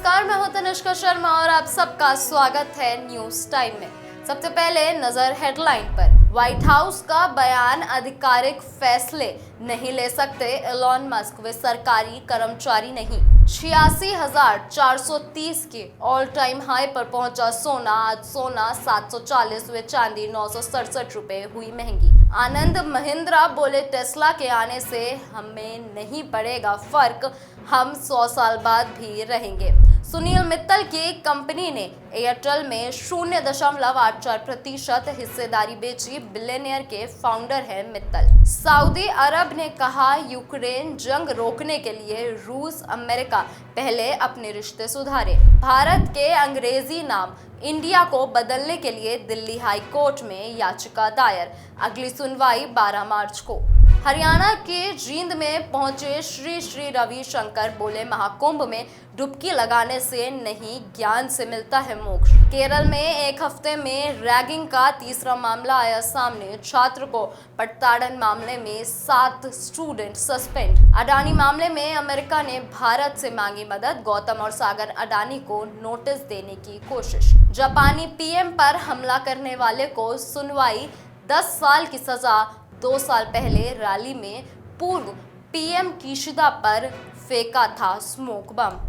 नमस्कार, मैं हूं तनिष्का शर्मा और आप सबका स्वागत है न्यूज टाइम में। सबसे पहले नजर हेडलाइन पर। व्हाइट हाउस का बयान, आधिकारिक फैसले नहीं ले सकते एलॉन मस्क, वे सरकारी कर्मचारी नहीं। 86,430 के ऑल टाइम हाई पर पहुंचा सोना। आज सोना 740 व चांदी 967 रुपए हुई महंगी। आनंद महिंद्रा बोले, टेस्ला के आने से हमें नहीं पड़ेगा फर्क, हम 100 साल बाद भी रहेंगे। सुनील मित्तल की कंपनी ने एयरटेल में 0.84% हिस्सेदारी बेची। बिलियनियर के फाउंडर है मित्तल। सऊदी अरब ने कहा, यूक्रेन जंग रोकने के लिए रूस अमेरिका पहले अपने रिश्ते सुधारे। भारत के अंग्रेजी नाम इंडिया को बदलने के लिए दिल्ली हाई कोर्ट में याचिका दायर। अगली सुनवाई 12 मार्च को। हरियाणा के जींद में पहुंचे श्री श्री रविशंकर बोले, महाकुंभ में डुबकी लगाने से नहीं, ज्ञान से मिलता है मोक्ष। केरल में एक हफ्ते में रैगिंग का तीसरा मामला आया सामने। छात्र को प्रताड़न मामले में 7 स्टूडेंट सस्पेंड। अडानी मामले में अमेरिका ने भारत से मांगी मदद। गौतम और सागर अडानी को नोटिस देने की कोशिश। जापानी पीएम पर हमला करने वाले को सुनवाई, 10 साल की सजा। 2 साल पहले रैली में पूर्व पीएम किशिदा पर फेंका था स्मोक बम।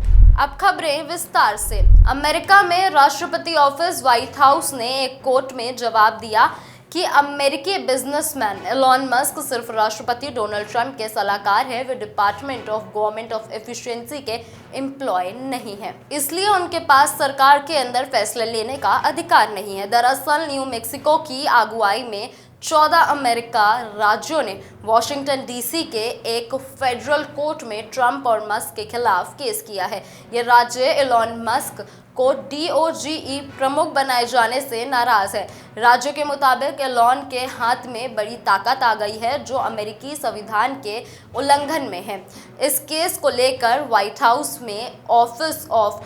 अब खबरें विस्तार से। अमेरिका में राष्ट्रपति ऑफिस व्हाइट हाउस ने एक कोर्ट में जवाब दिया कि अमेरिकी बिजनेसमैन एलॉन मस्क सिर्फ राष्ट्रपति डोनाल्ड ट्रंप के सलाहकार हैं, वे department of government of efficiency के एम्प्लॉय नहीं है, इसलिए उनके पास सरकार के अंदर फैसले लेने का अधिकार नहीं है। दरअसल न्यू मैक्सिको की अगुवाई में 14 अमेरिका राज्यों ने वॉशिंगटन डीसी के एक फेडरल कोर्ट में ट्रंप और मस्क के खिलाफ केस किया है। ये राज्य एलॉन मस्क को डीओजीई प्रमुख बनाए जाने से नाराज है। राज्यों के मुताबिक एलॉन के हाथ में बड़ी ताकत आ गई है जो अमेरिकी संविधान के उल्लंघन में है। इस केस को लेकर व्हाइट हाउस में ऑफिस ऑफ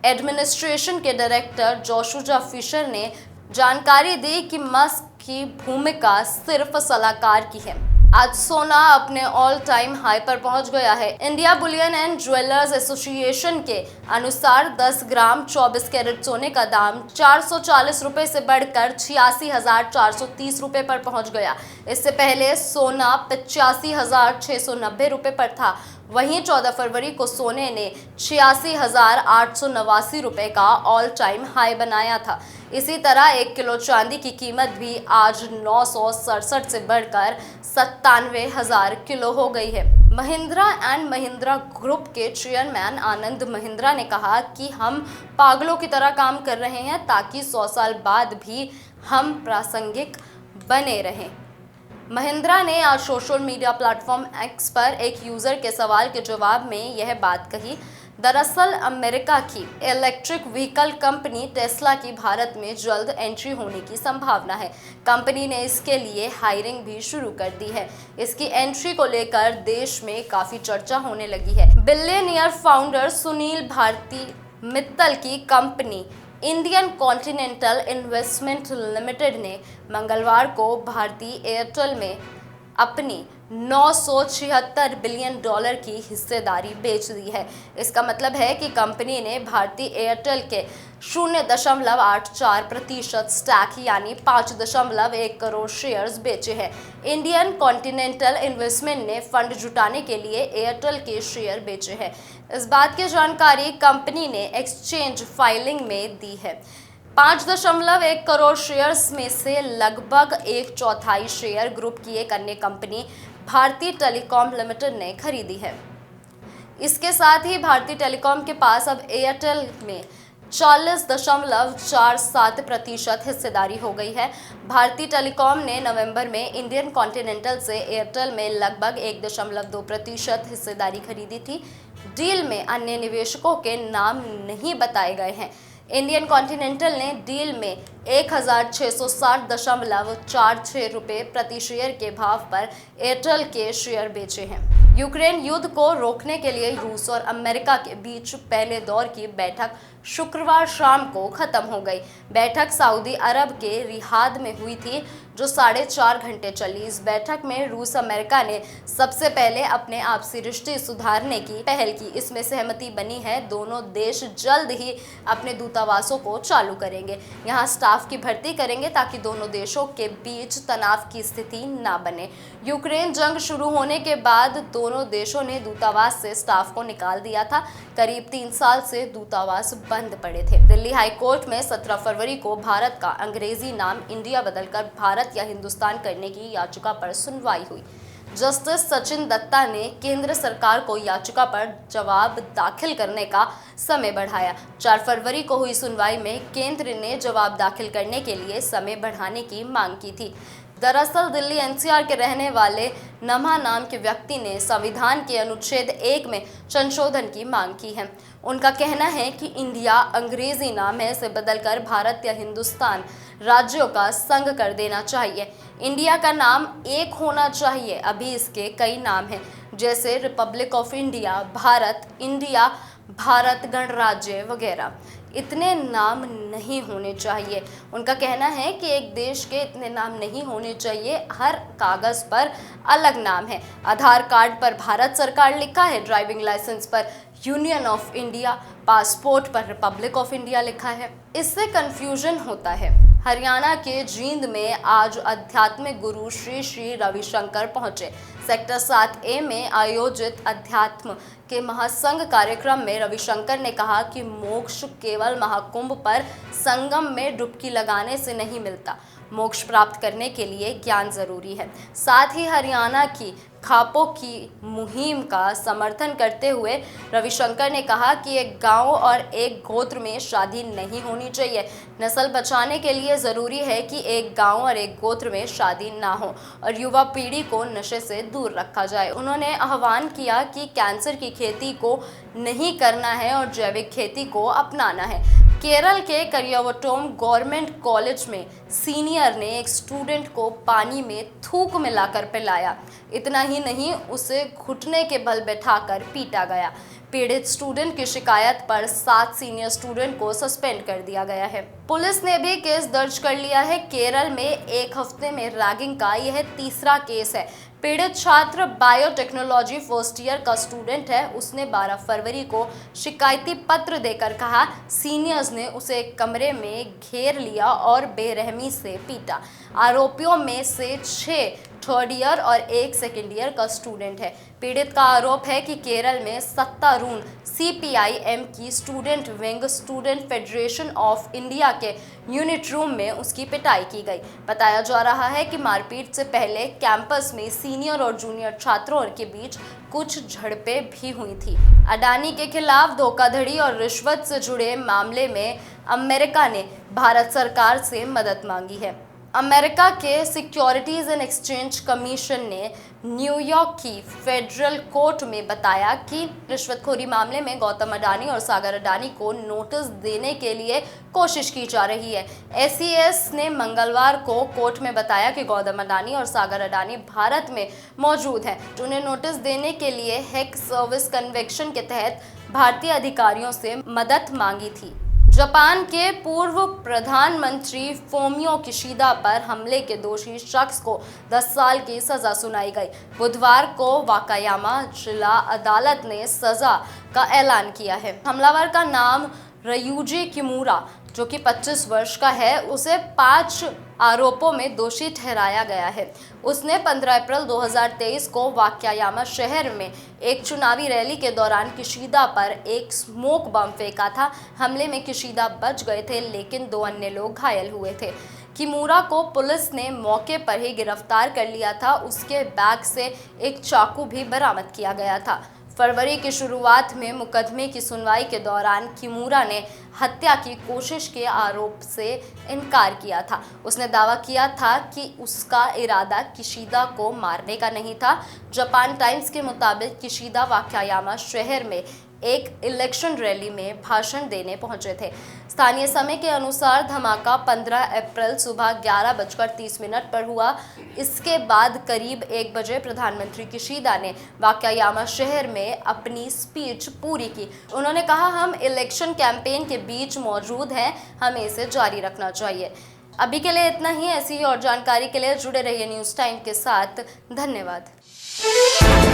एडमिनिस्ट्रेशन के डायरेक्टर जोशुआ फिशर ने जानकारी दी कि मस्क की भूमिका सिर्फ सलाहकार की है। आज सोना अपने ऑल टाइम हाई पर पहुंच गया है। India Boolean and jewellers association के अनुसार 10 ग्राम 24 कैरेट सोने का दाम 440 रुपए से बढ़कर 86,430 रुपए पर पहुंच गया। इससे पहले सोना 85,690 रुपए पर था। वहीं 14 फरवरी को सोने ने 86,889 रुपए का ऑल टाइम हाई बनाया था। इसी तरह 1 किलो चांदी की कीमत भी आज 967 से बढ़कर 97,000 किलो हो गई है। महिंद्रा एंड महिंद्रा ग्रुप के चेयरमैन आनंद महिंद्रा ने कहा कि हम पागलों की तरह काम कर रहे हैं ताकि 100 साल बाद भी हम प्रासंगिक बने रहें। महिंद्रा ने आज सोशल मीडिया प्लेटफॉर्म एक्स पर एक यूजर के सवाल के जवाब में यह बात कही। दरअसल अमेरिका की इलेक्ट्रिक व्हीकल कंपनी टेस्ला की भारत में जल्द एंट्री होने की संभावना है। कंपनी ने इसके लिए हायरिंग भी शुरू कर दी है। इसकी एंट्री को लेकर देश में काफी चर्चा होने लगी है। बिलियनियर फाउंडर सुनील भारती मित्तल की company Indian continental investment limited ने मंगलवार को भारतीय एयरटेल में अपनी 976 बिलियन डॉलर की हिस्सेदारी बेच दी है। इसका मतलब है कि कंपनी ने भारतीय एयरटेल के 0.84% स्टैक यानी 5.1 करोड़ शेयर्स बेचे हैं। इंडियन कॉन्टिनेंटल इन्वेस्टमेंट ने फंड जुटाने के लिए एयरटेल के शेयर बेचे हैं। इस बात की जानकारी कंपनी ने एक्सचेंज फाइलिंग में दी है। 5.1 करोड़ शेयर्स में से लगभग 1/4 शेयर ग्रुप की एक अन्य कंपनी भारतीय टेलीकॉम लिमिटेड ने खरीदी है। इसके साथ ही भारतीय टेलीकॉम के पास अब एयरटेल में 40.47% हिस्सेदारी हो गई है। भारतीय टेलीकॉम ने नवंबर में इंडियन कॉन्टिनेंटल से एयरटेल में लगभग 1.2% हिस्सेदारी खरीदी थी। डील में अन्य निवेशकों के नाम नहीं बताए गए हैं। इंडियन कॉन्टिनेंटल ने डील में 1,660.46 रुपये प्रति शेयर के भाव पर एयरटेल के शेयर बेचे हैं। यूक्रेन युद्ध को रोकने के लिए रूस और अमेरिका के बीच पहले दौर की बैठक शुक्रवार शाम को खत्म हो गई। बैठक सऊदी अरब के रियाद में हुई थी, जो 4.5 घंटे चली। इस बैठक में रूस अमेरिका ने सबसे पहले अपने आपसी रिश्ते सुधारने की पहल की। इसमें सहमति बनी है दोनों देश जल्द ही अपने दूतावासों को चालू करेंगे, यहाँ स्टाफ की भर्ती करेंगे ताकि दोनों देशों के बीच तनाव की स्थिति ना बने। यूक्रेन जंग शुरू होने के बाद दोनों देशों ने दूतावास से स्टाफ को निकाल दिया था। करीब 3 साल से दूतावास बंद पड़े थे। दिल्ली हाई कोर्ट में 17 फरवरी को भारत का अंग्रेजी नाम इंडिया बदलकर भारत या हिंदुस्तान करने की याचिका पर सुनवाई हुई। जस्टिस सचिन दत्ता ने केंद्र सरकार को याचिका पर जवाब दाखिल करने का समय बढ़ाया। 4 फरवरी को हुई सुनवाई में केंद्र ने जवाब दाखिल करने के लिए समय बढ़ाने की मांग की थी। दरअसल दिल्ली एनसीआर के रहने वाले नमा नाम के व्यक्ति ने संविधान के अनुच्छेद 1 में संशोधन की मांग की है। उनका कहना है कि इंडिया अंग्रेजी नाम है, इसे बदलकर भारत या हिंदुस्तान राज्यों का संघ कर देना चाहिए। इंडिया का नाम एक होना चाहिए। अभी इसके कई नाम हैं, जैसे Republic of India, Bharat, India, Bharat गणराज्य वगैरह। इतने नाम नहीं होने चाहिए। उनका कहना है कि एक देश के इतने नाम नहीं होने चाहिए। हर कागज़ पर अलग नाम है। आधार कार्ड पर भारत सरकार लिखा है, ड्राइविंग लाइसेंस पर यूनियन ऑफ इंडिया, पासपोर्ट पर रिपब्लिक ऑफ इंडिया लिखा है। इससे कंफ्यूजन होता है। हरियाणा के जींद में आज आध्यात्मिक गुरु श्री श्री रविशंकर पहुंचे। सेक्टर 7A में आयोजित अध्यात्म के महासंघ कार्यक्रम में रविशंकर ने कहा कि मोक्ष केवल महाकुंभ पर संगम में डुबकी लगाने से नहीं मिलता। मोक्ष प्राप्त करने के लिए ज्ञान जरूरी है। साथ ही हरियाणा की खापों की मुहिम का समर्थन करते हुए रविशंकर ने कहा कि एक गांव और एक गोत्र में शादी नहीं होनी चाहिए। नस्ल बचाने के लिए ज़रूरी है कि एक गांव और एक गोत्र में शादी ना हो और युवा पीढ़ी को नशे से दूर रखा जाए। उन्होंने आह्वान किया कि कैंसर की खेती को नहीं करना है और जैविक खेती को अपनाना है। केरल के करियावटोम गवर्नमेंट कॉलेज में सीनियर ने एक स्टूडेंट को पानी में थूक मिलाकर पिलाया। इतना ही नहीं, उसे घुटने के बल बैठाकर पीटा गया। पीड़ित स्टूडेंट की शिकायत पर 7 सीनियर स्टूडेंट को सस्पेंड कर दिया गया है। पुलिस ने भी केस दर्ज कर लिया है। केरल में एक हफ्ते में रैगिंग का यह तीसरा केस है। पीड़ित छात्र बायोटेक्नोलॉजी फर्स्ट ईयर का स्टूडेंट है। उसने 12 फरवरी को शिकायती पत्र देकर कहा सीनियर्स ने उसे एक कमरे में घेर लिया और बेरहमी से पीटा। आरोपियों में से 6 थर्ड ईयर और 1 सेकेंड ईयर का स्टूडेंट है। पीड़ित का आरोप है कि केरल में सत्तारूढ़ CPIM की student wing student federation of India के यूनिट रूम में उसकी पिटाई की गई। बताया जा रहा है कि मारपीट से पहले कैंपस में सीनियर और जूनियर छात्रों के बीच कुछ झड़पें भी हुई थी। अडानी के खिलाफ धोखाधड़ी और रिश्वत से जुड़े मामले में अमेरिका ने भारत सरकार से मदद मांगी है। अमेरिका के सिक्योरिटीज एंड एक्सचेंज कमीशन ने न्यूयॉर्क की फेडरल कोर्ट में बताया कि रिश्वतखोरी मामले में गौतम अडानी और सागर अडानी को नोटिस देने के लिए कोशिश की जा रही है। SES ने मंगलवार को कोर्ट में बताया कि गौतम अडानी और सागर अडानी भारत में मौजूद हैं। उन्हें नोटिस देने के लिए हेक सर्विस कन्वेक्शन के तहत भारतीय अधिकारियों से मदद मांगी थी। जापान के पूर्व प्रधानमंत्री फोमियो किशिदा पर हमले के दोषी शख्स को 10 साल की सजा सुनाई गई। बुधवार को वाकायामा जिला अदालत ने सजा का ऐलान किया है। हमलावर का नाम रयूजी किमुरा, जो कि 25 वर्ष का है, उसे 5 आरोपों में दोषी ठहराया गया है। उसने 15 अप्रैल 2023 को वाकायामा शहर में एक चुनावी रैली के दौरान किशिदा पर एक स्मोक बम फेंका था। हमले में किशिदा बच गए थे, लेकिन 2 अन्य लोग घायल हुए थे। किमुरा को पुलिस ने मौके पर ही गिरफ्तार कर लिया था। उसके बैग से एक चाकू भी बरामद किया गया था। फरवरी की शुरुआत में मुकदमे की सुनवाई के दौरान किमुरा ने हत्या की कोशिश के आरोप से इनकार किया था। उसने दावा किया था कि उसका इरादा किशिदा को मारने का नहीं था। जापान टाइम्स के मुताबिक किशिदा वाकायामा शहर में एक इलेक्शन रैली में भाषण देने पहुंचे थे। स्थानीय समय के अनुसार धमाका 15 अप्रैल सुबह 11:30 पर हुआ। इसके बाद करीब 1 बजे प्रधानमंत्री किशिदा ने वाकायामा शहर में अपनी स्पीच पूरी की। उन्होंने कहा, हम इलेक्शन कैंपेन के बीच मौजूद है, हमें इसे जारी रखना चाहिए। अभी के लिए इतना ही। ऐसी ही और जानकारी के लिए जुड़े रहिए न्यूज़ टाइम के साथ। धन्यवाद।